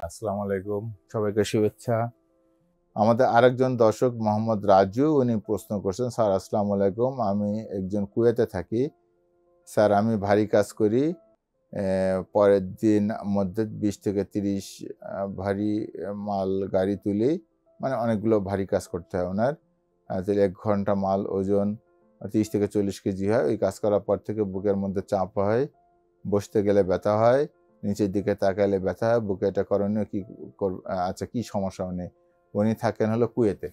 আসসালামু আলাইকুম, সবাইকে শুভেচ্ছা। আমাদের আরেকজন দর্শক মোহাম্মদ রাজু, উনি প্রশ্ন করছেন, স্যার আসসালামু আলাইকুম, আমি একজন কুয়েতে থাকি। স্যার আমি ভারী কাজ করি, পরের দিন মধ্যে 20 থেকে 30 ভারী মাল গাড়ি তুলি, মানে অনেকগুলো ভারী কাজ করতে হয় ওনার। তাহলে 1 ঘন্টা মাল ওজন 30 থেকে 40 কেজি হয়। ওই কাজ করার পর থেকে বুকের মধ্যে চাপ হয়, বসতে গেলে ব্যথা হয়, নিচের দিকে তাকাইলে ব্যথা হয়, বুকে এটা করণীয় কি আচ্ছা কি সমস্যা উনি থাকেন হলো কুয়েতে।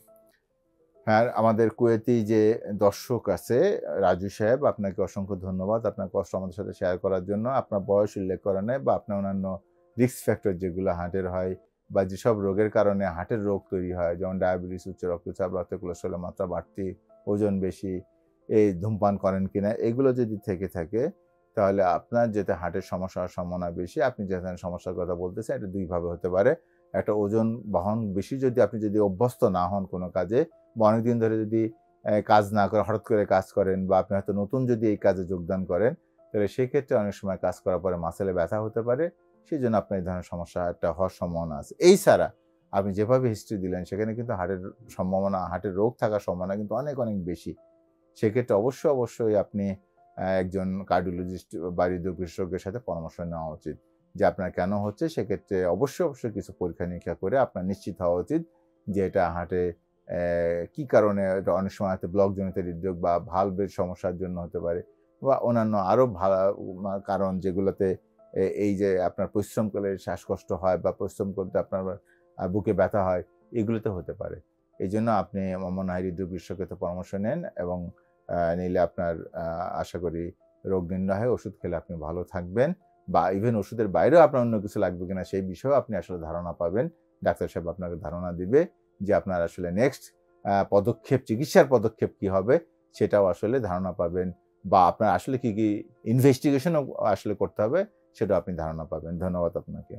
হ্যাঁ, আমাদের কুয়েতি যে দর্শক আছে রাজু সাহেব, আপনাকে অসংখ্য ধন্যবাদ আপনার কষ্ট আমাদের সাথে শেয়ার করার জন্য। আপনার বয়স উল্লেখ করা নেই বা আপনার অন্যান্য রিস্ক ফ্যাক্টর যেগুলো হার্টের হয় বা যেসব রোগের কারণে হার্টের রোগ তৈরি হয়, যেমন ডায়াবেটিস, উচ্চ রক্তচাপ, রক্তে কোলেস্টেরলের মাত্রা বাড়তি, ওজন বেশি, এই ধূমপান করেন কিনা, এগুলো যদি থেকে থাকে তাহলে আপনার যেতে হার্টের সমস্যা হওয়ার সম্ভাবনা বেশি। আপনি যে সমস্যার কথা বলতেছেন এটা দুইভাবে হতে পারে। একটা ওজন বহন বেশি যদি আপনি অভ্যস্ত না হন কোনো কাজে বা অনেকদিন ধরে যদি কাজ না করে হঠাৎ করে কাজ করেন বা আপনি হয়তো নতুন যদি এই কাজে যোগদান করেন, তাহলে সেক্ষেত্রে অনেক সময় কাজ করার পরে মাসেলে ব্যথা হতে পারে। সেজন্য আপনার এই ধরনের সমস্যা একটা হওয়ার সম্ভাবনা আছে। এই ছাড়া আপনি যেভাবে হিস্ট্রি দিলেন সেখানে কিন্তু হার্টের রোগ থাকার সম্ভাবনা কিন্তু অনেক, অনেক বেশি। সেক্ষেত্রে অবশ্যই আপনি একজন কার্ডিওলজিস্ট বা হৃদরোগ বিশেষজ্ঞের সাথে পরামর্শ নেওয়া উচিত। যে আপনার কেন হচ্ছে, সেক্ষেত্রে অবশ্যই কিছু পরীক্ষা-নিরীক্ষা করে আপনার নিশ্চিত হওয়া উচিত যে এটা হার্টে কি কারণে, এটা অনেক সময় হয়তো ব্লকজনিত হৃদরোগ বা ভালভের সমস্যার জন্য হতে পারে বা অন্যান্য আরো কারণ যেগুলোতে এই যে আপনার পরিশ্রম করলে শ্বাসকষ্ট হয় বা পরিশ্রম করতে আপনার বুকে ব্যথা হয়, এগুলোতে হতে পারে। এইজন্য আপনি মনে হয় হৃদরোগ বিশেষজ্ঞের পরামর্শ নেন এবং নিলে আপনার আশা করি রোগ নির্ণয় হয়, ওষুধ খেলে আপনি ভালো থাকবেন বা ইভেন ওষুধের বাইরেও আপনার অন্য কিছু লাগবে কিনা সেই বিষয়েও আপনি আসলে ধারণা পাবেন। ডাক্তার সাহেব আপনাকে ধারণা দিবে যে আপনার আসলে নেক্সট চিকিৎসার পদক্ষেপ কি হবে সেটাও আসলে ধারণা পাবেন বা আপনার আসলে কি ইনভেস্টিগেশনও আসলে করতে হবে সেটাও আপনি ধারণা পাবেন। ধন্যবাদ আপনাকে।